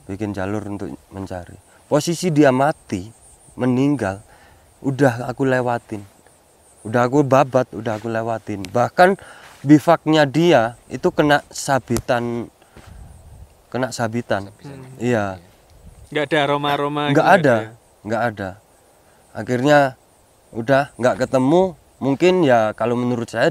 bikin jalur untuk mencari. Posisi dia mati, meninggal, udah aku lewatin. Udah aku babat, udah aku lewatin. Bahkan bivaknya dia itu kena sabitan. Iya. Nggak ada aroma-aroma Nggak gitu, ada, ya? nggak ada. Akhirnya udah nggak ketemu. Mungkin ya kalau menurut saya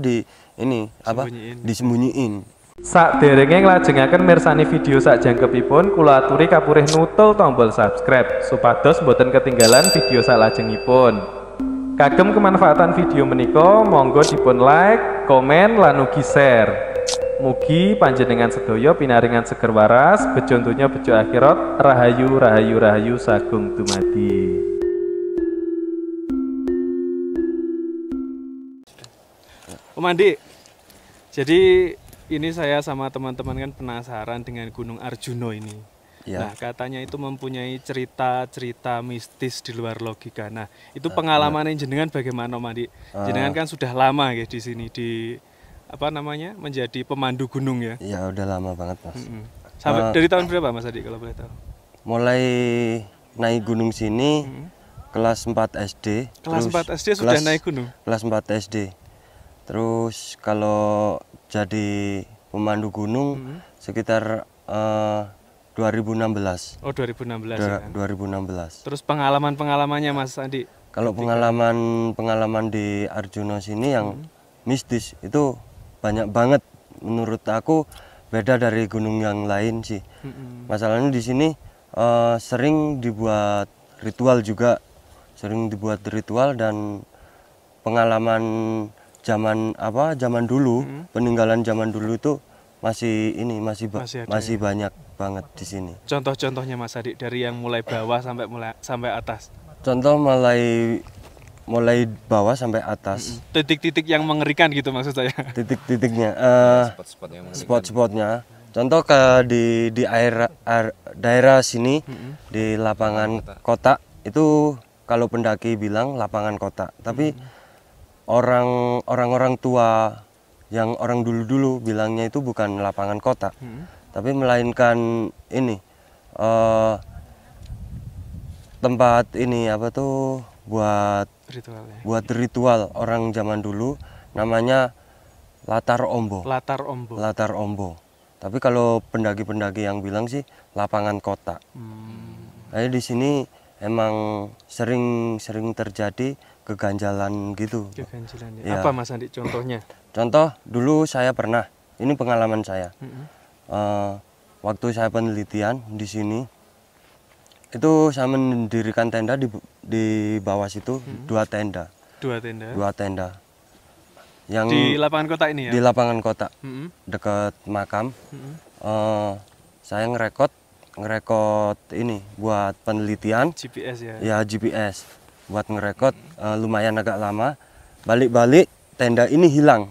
disembunyiin. Sakderenge nglajengaken mirsani video sakjangkepipun kula aturi kapurih nutul tombol subscribe supados boten ketinggalan video salajengipun. Kagem kemanfaatan video menika monggo dipun like, komen lan ugi share. Mugi panjenengan sedaya pinaringan seger waras, bejo donya bejo akhirat, rahayu rahayu rahayu sagung dumadi. Om Andi, jadi ini saya sama teman-teman kan penasaran dengan Gunung Arjuna ini. Ya. Nah, katanya itu mempunyai cerita-cerita mistis di luar logika. Nah, itu pengalaman jenengan bagaimana, Om Andi? Jenengan kan sudah lama ya di sini menjadi pemandu gunung ya. Ya udah lama banget, Mas. Sampai dari tahun berapa, Mas Adi, kalau boleh tahu? Mulai naik gunung sini kelas 4 SD. Kelas 4 SD sudah naik gunung? Kelas 4 SD. Terus kalau jadi pemandu gunung sekitar 2016. Oh, 2016 ya. 2016. Terus pengalaman-pengalamannya Mas Andi? Kalau pengalaman di Arjuna sini yang mistis itu banyak banget, menurut aku beda dari gunung yang lain sih. Masalahnya di sini sering dibuat ritual juga, dan pengalaman zaman dulu, peninggalan zaman dulu itu masih banyak banget di sini. Contoh-contohnya Mas Adi dari yang mulai bawah sampai atas. Contoh mulai bawah sampai atas. Titik-titik yang mengerikan gitu maksud saya. Titik-titiknya, spot-spotnya. Contoh di daerah sini di lapangan kotak itu kalau pendaki bilang lapangan kotak, tapi orang-orang tua yang orang dulu bilangnya itu bukan lapangan kotak, tapi melainkan ini tempat ini buat ritual orang zaman dulu, namanya Latar Ombo. Tapi kalau pendaki-pendaki yang bilang sih lapangan kotak. Jadi di sini emang sering terjadi keganjalan gitu. Keganjalan ya. Apa Mas Andi contohnya? Contoh dulu saya pernah, ini pengalaman saya. Waktu saya penelitian di sini, itu saya mendirikan tenda di bawah situ, dua tenda. Yang di lapangan kotak ini ya? Di lapangan kotak, dekat makam. Saya ngerekod ini buat penelitian. GPS ya? Ya GPS, buat ngerekod lumayan agak lama. Balik-balik tenda ini hilang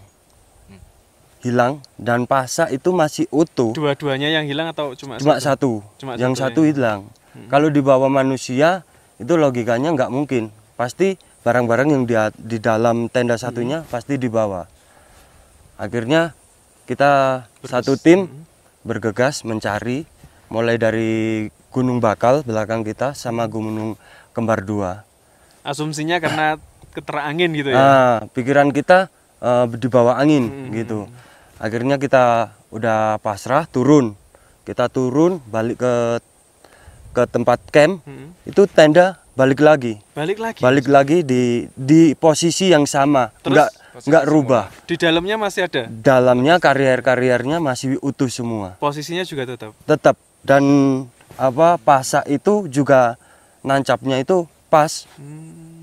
dan pasak itu masih utuh. Dua-duanya yang hilang atau cuma satu? Yang satu hilang. Kalau dibawa manusia itu logikanya nggak mungkin, pasti barang-barang yang di dalam tenda satunya pasti dibawa. Akhirnya kita satu tim bergegas mencari, mulai dari Gunung Bakal belakang kita sama Gunung Kembar 2. Asumsinya karena keterangin gitu ya? Pikiran kita di bawah angin gitu. Akhirnya kita udah pasrah, kita turun balik ke tempat camp. Itu tenda balik lagi di posisi yang sama. Terus nggak rubah. Di dalamnya masih ada? Dalamnya karier-kariernya masih utuh semua. Posisinya juga tetap, dan pasak itu juga nancapnya itu pas.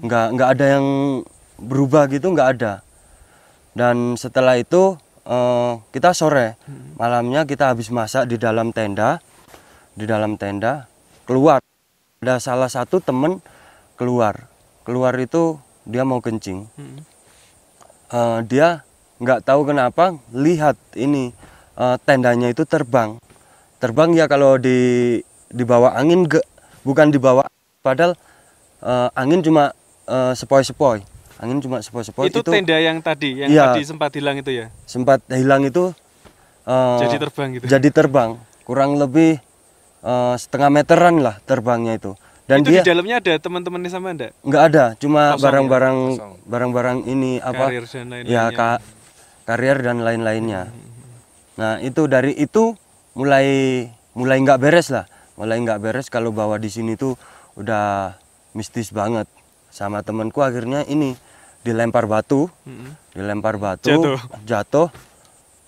Nggak ada yang berubah gitu, nggak ada. Dan setelah itu kita sore, malamnya kita habis masak di dalam tenda, keluar. Ada salah satu temen keluar itu dia mau kencing. Dia nggak tahu kenapa lihat ini tendanya itu terbang ya. Kalau di bawah angin, bukan di bawah, padahal angin cuma sepoi-sepoi. Itu tenda yang tadi tadi sempat hilang itu ya? Sempat hilang itu jadi terbang gitu? Jadi terbang, kurang lebih setengah meteran lah terbangnya itu. Dan Itu dia di dalamnya ada teman-temannya sama enggak? nggak ada, cuma Kosong ya? barang-barang Kosong. barang-barang ini apa? Karir dan lain-lainnya. Ya karier dan lain-lainnya. Nah itu dari itu mulai nggak beres lah, mulai nggak beres kalau bawa di sini tuh udah mistis banget. Sama temanku akhirnya ini dilempar batu, jatuh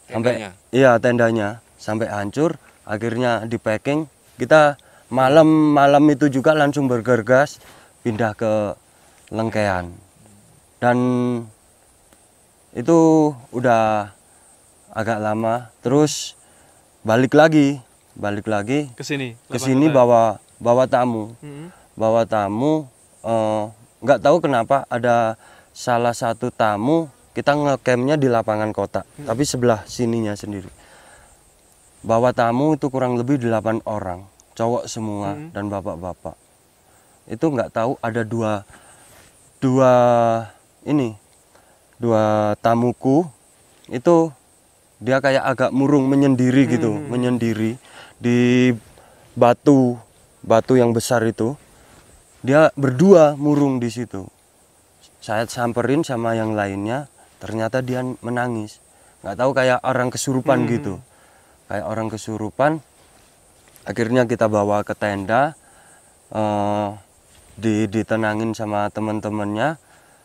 sampai iya tendanya sampai hancur. Akhirnya di packing, kita malam itu juga langsung bergegas pindah ke Lengkean. Dan itu udah agak lama, terus balik lagi Ke sini. ke sini bawa tamu. Bawa tamu, nggak tahu kenapa ada salah satu tamu, kita ngecampnya di lapangan kota, tapi sebelah sininya sendiri. Bawa tamu itu kurang lebih 8 orang, cowok semua dan bapak-bapak. Itu nggak tahu ada dua tamuku itu dia kayak agak murung menyendiri gitu, menyendiri di batu yang besar itu. Dia berdua murung di situ. Saya samperin sama yang lainnya, ternyata dia menangis. Nggak tahu kayak orang kesurupan gitu. Kayak orang kesurupan. Akhirnya kita bawa ke tenda, ditenangin sama teman-temannya.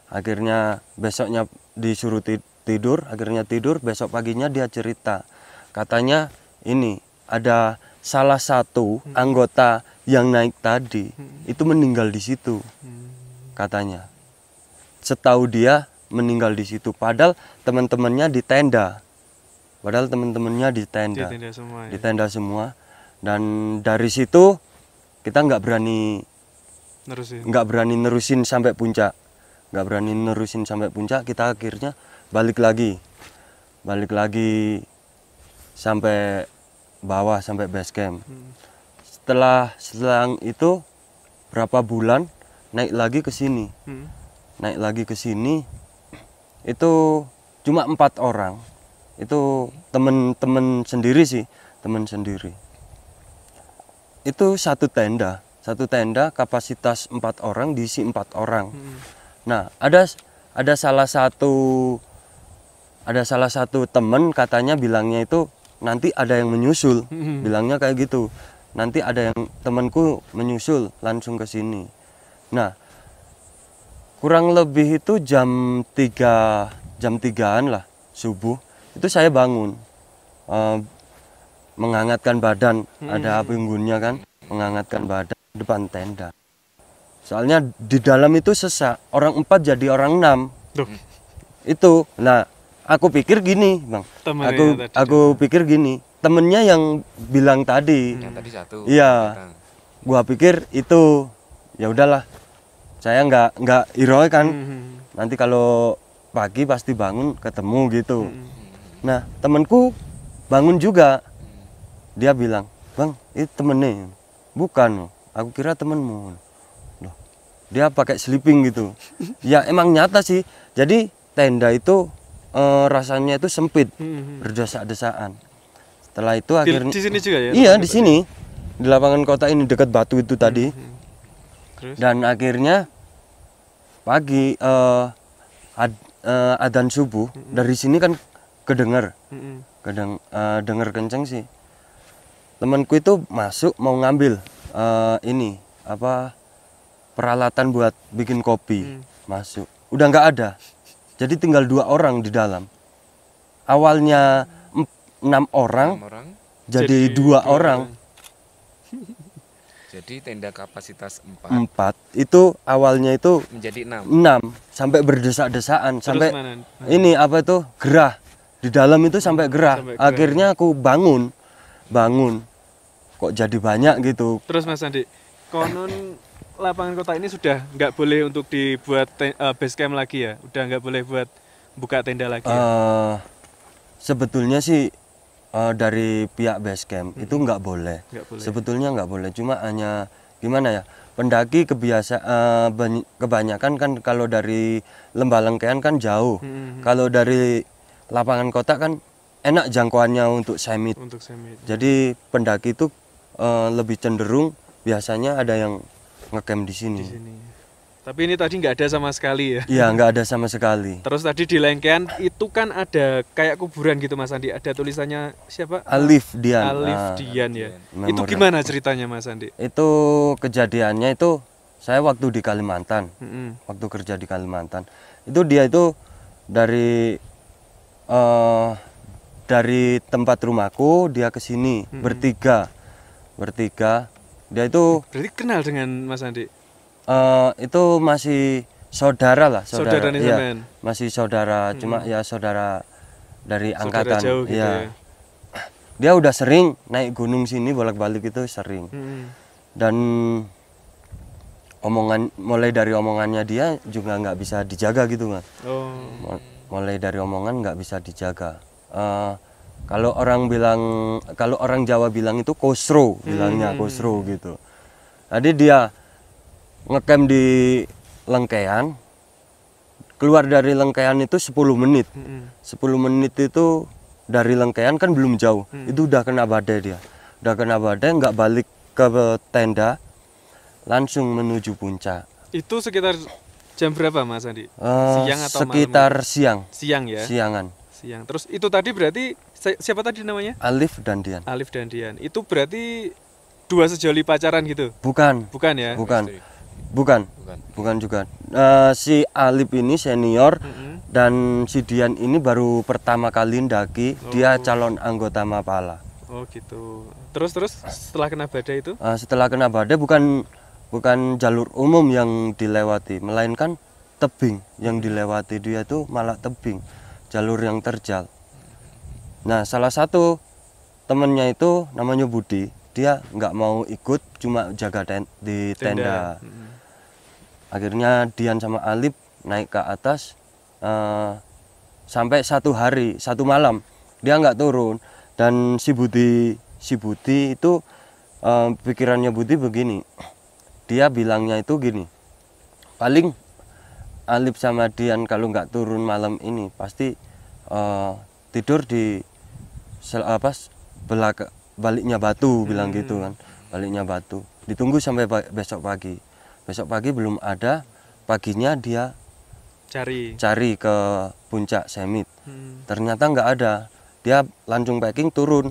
Akhirnya besoknya disuruh tidur, akhirnya tidur. Besok paginya dia cerita, katanya ini ada salah satu anggota yang naik tadi itu meninggal di situ, katanya. Setahu dia meninggal di situ, padahal teman-temannya di tenda. Di semua. di tenda semua. Dan dari situ kita nggak berani nerusin sampai puncak. Kita akhirnya balik lagi sampai bawah, sampai base camp. Setelah selang itu berapa bulan naik lagi ke sini. Itu cuma 4 orang. Itu temen sendiri. Itu satu tenda kapasitas 4 orang, diisi 4 orang. Nah, ada salah satu temen katanya bilangnya itu nanti ada yang menyusul. Bilangnya kayak gitu. Nanti ada yang temanku menyusul langsung ke sini. Nah, kurang lebih itu jam 3-an lah subuh. Itu saya bangun. Menghangatkan badan, ada api unggunnya kan, menghangatkan badan depan tenda. Soalnya di dalam itu sesak, orang 4 jadi orang 6. Duh. Itu, nah aku pikir gini, Bang. Aku pikir gini, temennya yang bilang tadi. Yang tadi satu. Iya. Gua pikir itu, ya udahlah. Saya nggak heroik kan. Nanti kalau pagi pasti bangun ketemu gitu. Nah, temanku bangun juga. Dia bilang, "Bang, itu temennya." "Bukan, aku kira temenmu." Loh, dia pakai sleeping gitu. Ya emang nyata sih. Jadi tenda itu rasanya itu sempit, berdesak-desaan. Setelah itu akhirnya di sini juga ya? Iya, di sini. Di lapangan kota ini dekat batu itu tadi. Terus? Dan akhirnya pagi adzan subuh dari sini kan kedengar kenceng sih. Temanku itu masuk mau ngambil ini apa peralatan buat bikin kopi. Masuk udah nggak ada, jadi tinggal 2 orang di dalam. Awalnya 6 orang, jadi 2 orang. Jadi tenda kapasitas 4 itu awalnya itu menjadi 6 sampai berdesak-desaan. Terus Sampai mana? ini apa itu gerah di dalam itu sampai gerah. Sampai gerah. Akhirnya aku bangun kok jadi banyak gitu. Terus Mas Andi, konon lapangan kota ini sudah nggak boleh untuk dibuat base camp lagi ya? Udah nggak boleh buat buka tenda lagi ya? Sebetulnya sih dari pihak base camp itu nggak boleh. Sebetulnya nggak boleh, cuma hanya gimana ya, pendaki kebanyakan kan kalau dari Lembah Lengkean kan jauh. Kalau dari lapangan kota kan enak jangkauannya untuk summit. Jadi pendaki itu lebih cenderung biasanya ada yang ngecamp di sini. Di sini. Tapi ini tadi nggak ada sama sekali ya. Iya, nggak ada sama sekali. Terus tadi di Lengkean itu kan ada kayak kuburan gitu Mas Andi. Ada tulisannya siapa? Alif Dian. Alif Ah, Dian ya. memorial. Itu gimana ceritanya Mas Andi? Itu kejadiannya itu saya waktu di Kalimantan, Mm-mm. waktu kerja di Kalimantan. Itu dia itu dari tempat rumahku dia ke sini bertiga. Dia itu Berarti kenal dengan Mas Andi? itu masih saudara lah, Saudara nih iya, sampean? masih saudara, cuma ya saudara dari Saudara angkatan. jauh gitu Iya. ya. Dia udah sering naik gunung sini bolak-balik itu sering. Mm-mm. Dan mulai dari omongannya dia juga nggak bisa dijaga gitu kan. Oh. Mulai dari omongan nggak bisa dijaga. Kalau orang Jawa bilang itu kosro, bilangnya kosro gitu. Jadi dia ngecamp di Lengkean, keluar dari Lengkean itu 10 menit. 10 menit itu dari Lengkean kan belum jauh, itu udah kena badai dia. Udah kena badai, nggak balik ke tenda, langsung menuju puncak. Itu sekitar jam berapa Mas Andi? Siang atau Sekitar malam? siang, Siang ya? siangan. Siang. Terus itu tadi berarti siapa tadi namanya? Alif dan Dian. Alif dan Dian. Itu berarti dua sejoli pacaran gitu? Bukan, Bukan ya? bukan, Bukan. bukan juga. Si Alif ini senior dan si Dian ini baru pertama kali ndaki. Dia calon anggota Mapala. Oh gitu. Terus setelah kena badai itu? Setelah kena badai bukan jalur umum yang dilewati, melainkan tebing yang dilewati. Dia itu malah tebing, jalur yang terjal. Nah, salah satu temennya itu namanya Budi, dia nggak mau ikut, cuma jaga di tenda. Akhirnya Dian sama Alif naik ke atas sampai 1 hari 1 malam dia nggak turun. Dan si Budi itu pikirannya Budi begini, dia bilangnya itu gini, paling Alif sama Dian kalau nggak turun malam ini pasti tidur di baliknya batu, bilang gitu kan, baliknya batu, ditunggu sampai besok pagi belum ada. Paginya dia cari ke puncak Semit, ternyata nggak ada. Dia langsung packing turun.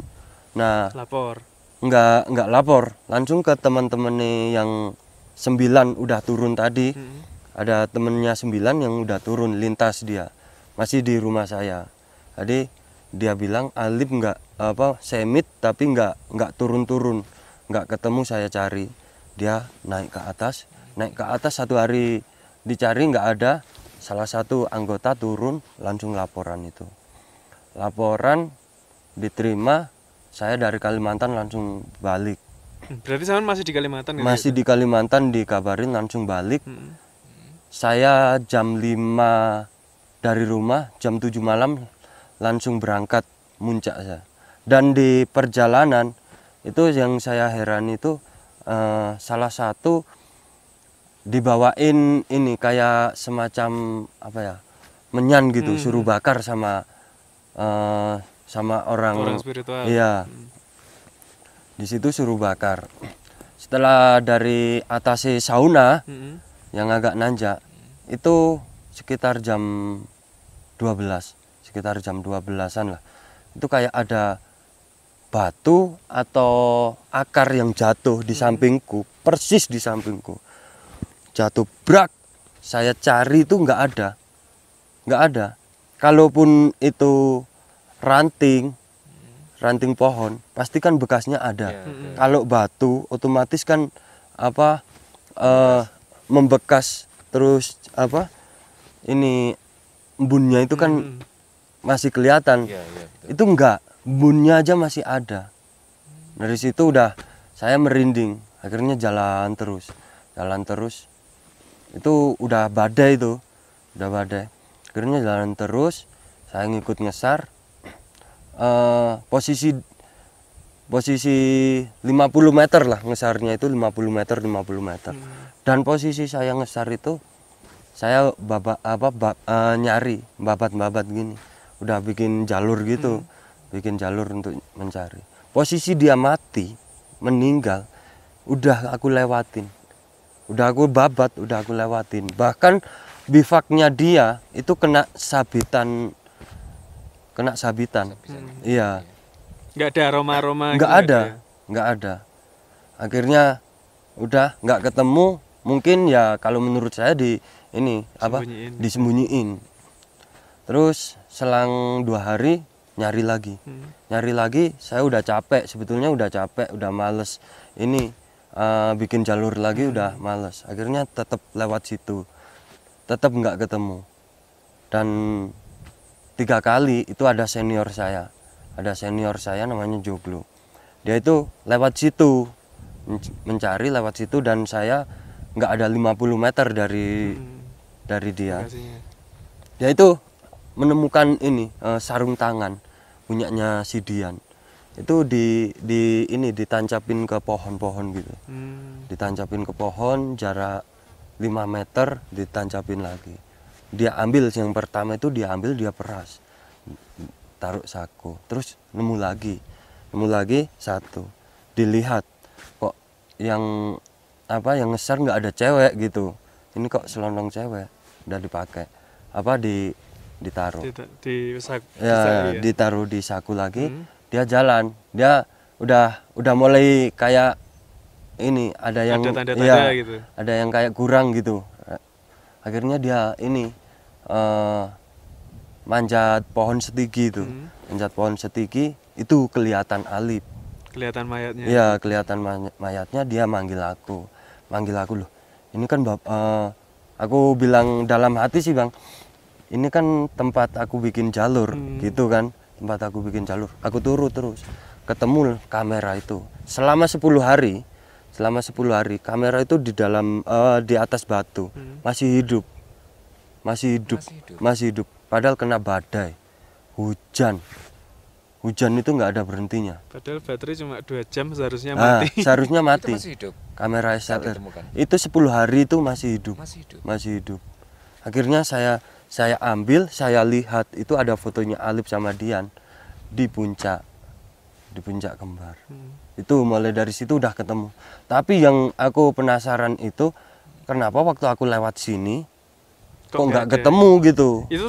Nah, Lapor. nggak lapor, langsung ke teman-temannya yang 9 udah turun tadi. Ada temennya 9 yang udah turun lintas, dia masih di rumah saya. Jadi dia bilang Alif Semit tapi nggak turun, nggak ketemu. Saya cari, dia naik ke atas 1 hari dicari nggak ada. Salah satu anggota turun, langsung laporan itu. Laporan diterima, saya dari Kalimantan langsung balik. Berarti sama masih di Kalimantan? Masih di Kalimantan, dikabarin langsung balik. Saya jam 5 dari rumah, jam 7 malam langsung berangkat muncak saya. Dan di perjalanan itu yang saya heran itu salah satu dibawain ini kayak semacam menyan gitu, suruh bakar sama orang spiritual. Iya. Di situ suruh bakar. Setelah dari atas sauna yang agak nanjak itu sekitar jam 12-an lah. Itu kayak ada batu atau akar yang jatuh di sampingku, persis di sampingku. Jatuh brak. Saya cari itu nggak ada. Kalaupun itu ranting pohon, pasti kan bekasnya ada. Kalau batu otomatis kan membekas terus ini embunnya itu kan masih kelihatan. Itu enggak, embunnya aja masih ada. Dari situ udah saya merinding. Akhirnya jalan terus. Itu udah badai itu. Akhirnya jalan terus, saya ngikut ngesar. Posisi 50 meter lah ngesarnya itu, 50 meter. Dan posisi saya ngesar itu saya nyari babat gini, udah bikin jalur gitu, bikin jalur untuk mencari. Posisi dia mati meninggal udah aku lewatin, udah aku babat, udah aku lewatin. Bahkan bivaknya dia itu kena sabitan. Iya, Nggak ada aroma-aroma nggak gitu, ada, ya? nggak ada. Akhirnya udah nggak ketemu. Mungkin ya kalau menurut saya Sembunyiin. disembunyiin. Terus selang 2 hari nyari lagi. Nyari lagi, saya udah capek, sebetulnya udah capek, udah males. Ini bikin jalur lagi udah males. Akhirnya tetap lewat situ. Tetap nggak ketemu. Dan 3 kali itu ada senior saya. Ada senior saya namanya Joglo. Dia itu lewat situ, mencari lewat situ, dan saya nggak ada 50 meter dari dia. Lokasinya. Dia itu menemukan ini sarung tangan punyanya si Dian. Itu ditancapin ke pohon-pohon gitu. Ditancapin ke pohon jarak 5 meter, ditancapin lagi. Dia ambil yang pertama itu, dia peras, taruh saku, terus nemu lagi 1. Dilihat kok yang ngeser nggak ada cewek gitu, ini kok selondong cewek, udah dipakai ditaruh ditaruh di saku lagi. Dia jalan, dia udah mulai kayak ini, ada yang tanda-tanda gitu. ada yang kayak kurang gitu. Akhirnya dia manjat pohon setigi itu. Manjat pohon setigi itu kelihatan Alip. Kelihatan mayatnya. Iya, kelihatan mayatnya. Dia manggil aku loh. Ini kan aku bilang dalam hati sih, Bang. Ini kan tempat aku bikin jalur gitu kan. Tempat aku bikin jalur. Aku turun terus. Ketemu kamera itu. Selama 10 hari kamera itu di atas batu masih hidup. Padahal kena badai, hujan itu nggak ada berhentinya. Padahal baterai cuma 2 jam seharusnya mati. Seharusnya mati. Itu masih hidup. Kamera Saat SLR ditemukan. itu 10 hari itu masih hidup. Masih hidup. Akhirnya saya ambil, saya lihat itu ada fotonya Alip sama Dian di puncak kembar. Itu mulai dari situ udah ketemu. Tapi yang aku penasaran itu, kenapa waktu aku lewat sini kok nggak ketemu gitu. Itu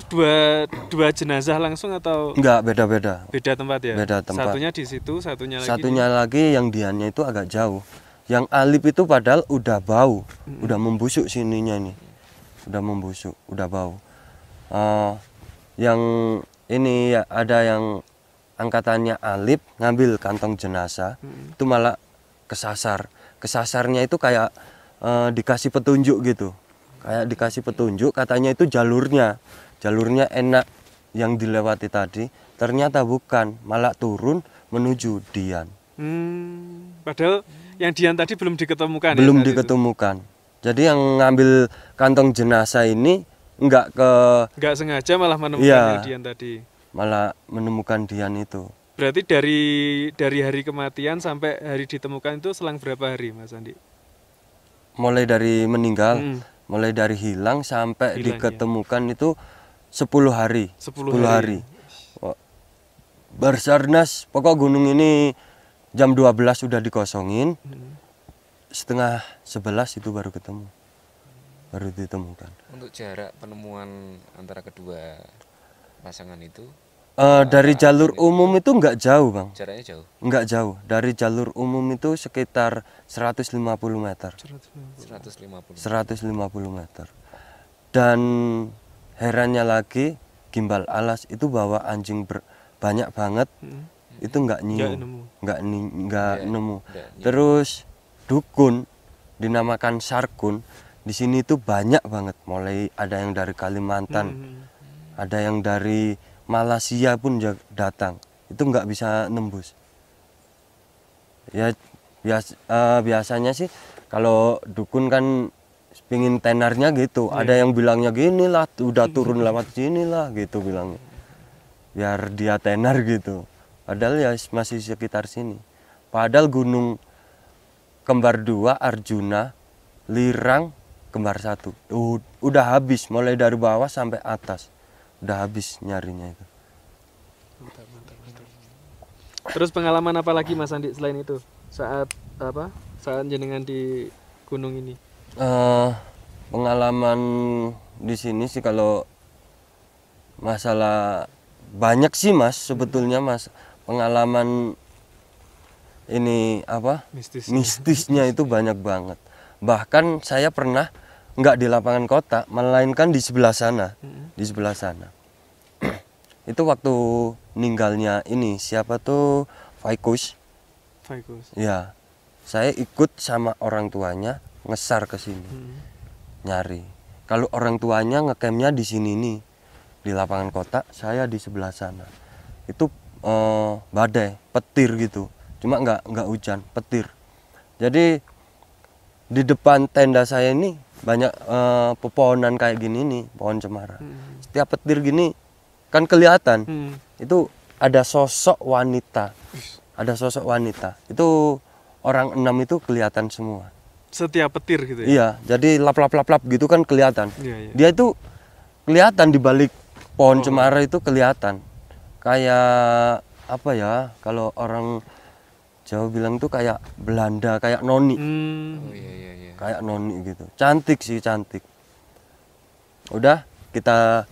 dua jenazah langsung atau Nggak, beda-beda. beda tempat ya? Beda tempat. Satunya di situ, satunya Lagi yang Diannya itu agak jauh. Yang Alip itu padahal udah bau, udah membusuk sininya ini. Udah membusuk, udah bau. Yang ini ya, ada yang angkatannya Alip ngambil kantong jenazah, itu malah kesasar. Kesasarnya itu kayak dikasih petunjuk gitu. Kayak dikasih petunjuk, katanya itu jalurnya enak yang dilewati tadi. Ternyata bukan, malah turun menuju Dian. Padahal yang Dian tadi belum diketemukan. Belum ya, diketemukan. Jadi yang ngambil kantong jenazah ini nggak sengaja malah menemukan yang Dian tadi. Malah menemukan Dian itu. Berarti dari hari kematian sampai hari ditemukan itu selang berapa hari, Mas Andi? Mulai dari meninggal, mulai dari hilang sampai diketemukan itu 10 hari. 10 hari. Basarnas, pokok gunung ini jam 12 sudah dikosongin. Setengah 11 itu baru ketemu. Baru ditemukan. Untuk jarak penemuan antara kedua pasangan itu? Dari jalur umum itu nggak jauh, Bang. Jaraknya jauh? Nggak jauh. Dari jalur umum itu sekitar 150 meter. 150 meter. Dan herannya lagi, Gimbal Alas itu bawa anjing banyak banget. Itu nggak nemu. Terus dukun dinamakan Sarkun. Di sini itu banyak banget. Mulai ada yang dari Kalimantan, ada yang dari Malaysia pun datang. Itu nggak bisa nembus. Ya biasanya sih kalau dukun kan pingin tenarnya gitu. Ada yang bilangnya gini lah, udah turun lewat sini lah gitu bilangnya. Biar dia tenar gitu. Padahal ya masih sekitar sini. Padahal gunung kembar 2, Arjuna, Lirang, kembar 1. Udah habis mulai dari bawah sampai atas. Udah habis nyarinya itu. Terus pengalaman apa lagi, Mas Andi, selain itu? Saat apa saat jenengan di gunung ini? Pengalaman di sini sih kalau masalah banyak sih Mas sebetulnya Mas, pengalaman ini apa Mistis. mistisnya itu banyak banget. Bahkan saya pernah nggak di lapangan kota, melainkan di sebelah sana, di sebelah sana. Itu waktu ninggalnya ini siapa tuh Vaikus, Bagus. ya saya ikut sama orang tuanya ngesar ke sini nyari. Kalau orang tuanya ngecampnya di sini nih di lapangan kota, saya di sebelah sana. Itu badai, petir gitu. Cuma nggak hujan, petir. Jadi di depan tenda saya ini banyak pepohonan kayak gini nih, pohon cemara. Setiap petir gini kan kelihatan. Itu ada sosok wanita. Ada sosok wanita. Itu orang 6 itu kelihatan semua. Setiap petir gitu ya? Iya, jadi lap gitu kan kelihatan. Iya, iya. Dia itu kelihatan di balik pohon cemara itu kelihatan. Kayak apa ya? Kalau orang Jawa bilang tuh kayak Belanda, kayak noni. Oh iya iya iya. Kayak noni gitu. Cantik sih, cantik. Udah, kita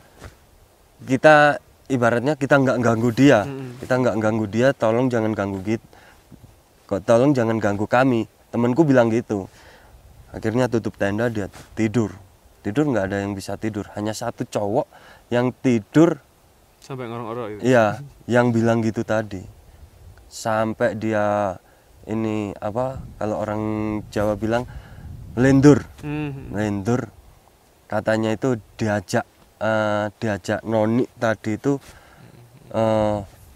ibaratnya kita nggak ganggu dia. Kita nggak ganggu dia, tolong jangan ganggu gitu. Tolong jangan ganggu kami. Temanku bilang gitu. Akhirnya tutup tenda, dia tidur nggak ada yang bisa tidur, hanya satu cowok yang tidur Sampai ngorok-ngorok gitu. iya, yang bilang gitu tadi. Sampai dia ini apa kalau orang Jawa bilang lendur lendur, katanya itu diajak noni tadi itu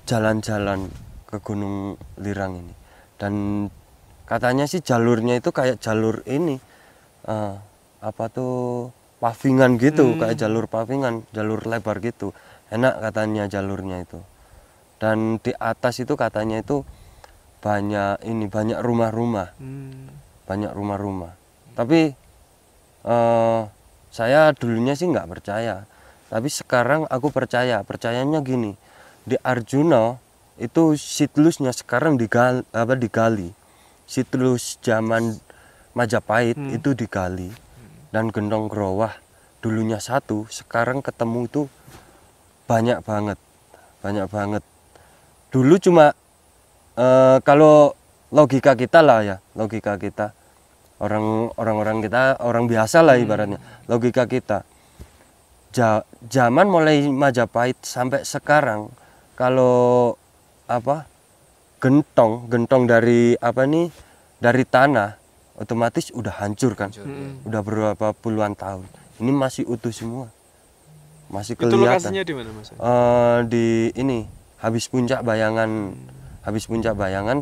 jalan-jalan ke Gunung Lirang ini. Dan katanya sih jalurnya itu kayak jalur ini apa tuh pavingan gitu, kayak jalur pavingan, jalur lebar gitu. Enak katanya jalurnya itu. Dan di atas itu katanya itu banyak rumah-rumah. Banyak rumah-rumah. Tapi saya dulunya sih nggak percaya. Tapi sekarang aku percaya. Percayanya gini, di Arjuna itu siklusnya sekarang digali. Siklus zaman Majapahit itu digali, dan Gendong Growah dulunya satu, sekarang ketemu itu banyak banget. Dulu cuma kalau logika kita lah ya, logika kita orang kita orang biasa lah ibaratnya, logika kita zaman mulai Majapahit sampai sekarang, kalau apa gentong dari apa nih dari tanah otomatis udah hancur kan. Udah berapa puluhan tahun ini masih utuh semua, masih Itu kelihatan. lokasinya di mana Mas? Di ini habis puncak bayangan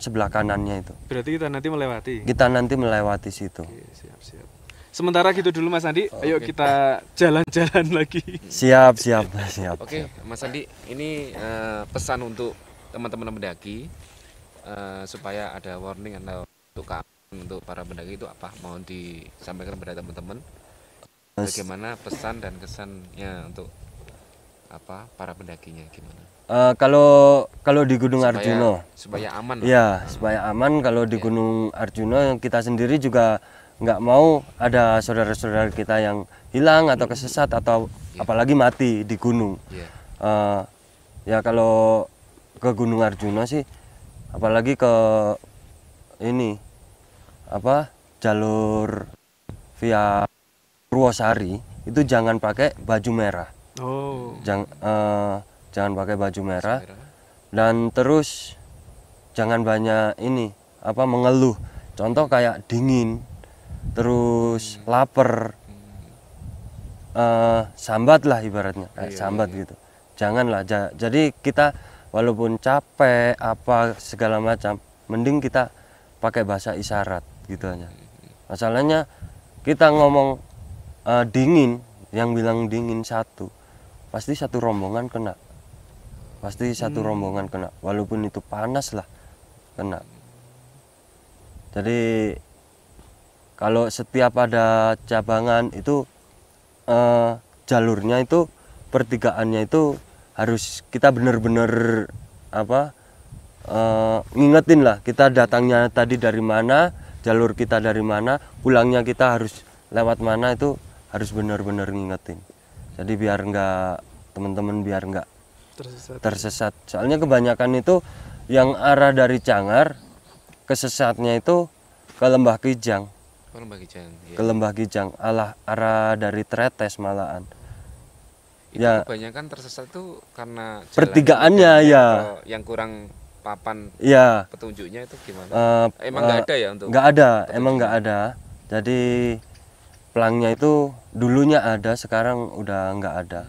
sebelah kanannya itu. Berarti kita nanti melewati. Kita nanti melewati situ. Oke, siap. Sementara gitu dulu Mas Andi, ayo kita jalan-jalan lagi. Siap. Oke, Mas Andi, ini pesan untuk teman-teman pendaki supaya ada warning atau untuk para pendaki itu apa? Mohon disampaikan kepada teman-teman. Bagaimana pesan dan kesannya untuk apa para pendakinya gimana? Kalau di Gunung Arjuna supaya aman lah. ya, supaya aman. Kalau di Gunung Arjuna kita sendiri juga nggak mau ada saudara-saudara kita yang hilang atau kesesat atau apalagi mati di gunung. Ya kalau ke Gunung Arjuna sih, apalagi ke ini apa jalur via Purwosari, itu jangan pakai baju merah. Jangan pakai baju merah. Dan terus jangan banyak ini apa mengeluh. Contoh kayak dingin, terus lapar, sambat lah ibaratnya, kayak sambat gitu. Janganlah. Jadi kita walaupun capek apa segala macam, mending kita pakai bahasa isyarat gitu aja. Masalahnya kita ngomong dingin, yang bilang dingin satu, pasti satu rombongan kena. Walaupun itu panas lah kena. Jadi kalau setiap ada cabangan itu jalurnya itu pertigaannya itu harus kita benar-benar apa ngingetin lah kita datangnya tadi dari mana, jalur kita dari mana, pulangnya kita harus lewat mana, itu harus benar-benar ngingetin. Jadi biar nggak teman-teman biar nggak tersesat. Soalnya kebanyakan itu yang arah dari Cangar kesesatnya itu ke Lembah Kijang. Oh, Lembah Kijang. Ya. Ke Lembah Kijang, arah dari Tretes malahan. Itu Ya. kebanyakan tersesat tuh karena jalan Pertigaannya, bedanya ya. atau yang kurang papan Ya, petunjuknya itu gimana? eh, Emang nggak ada ya untuk nggak ada, emang nggak ada. Jadi pelangnya itu dulunya ada, sekarang udah nggak ada.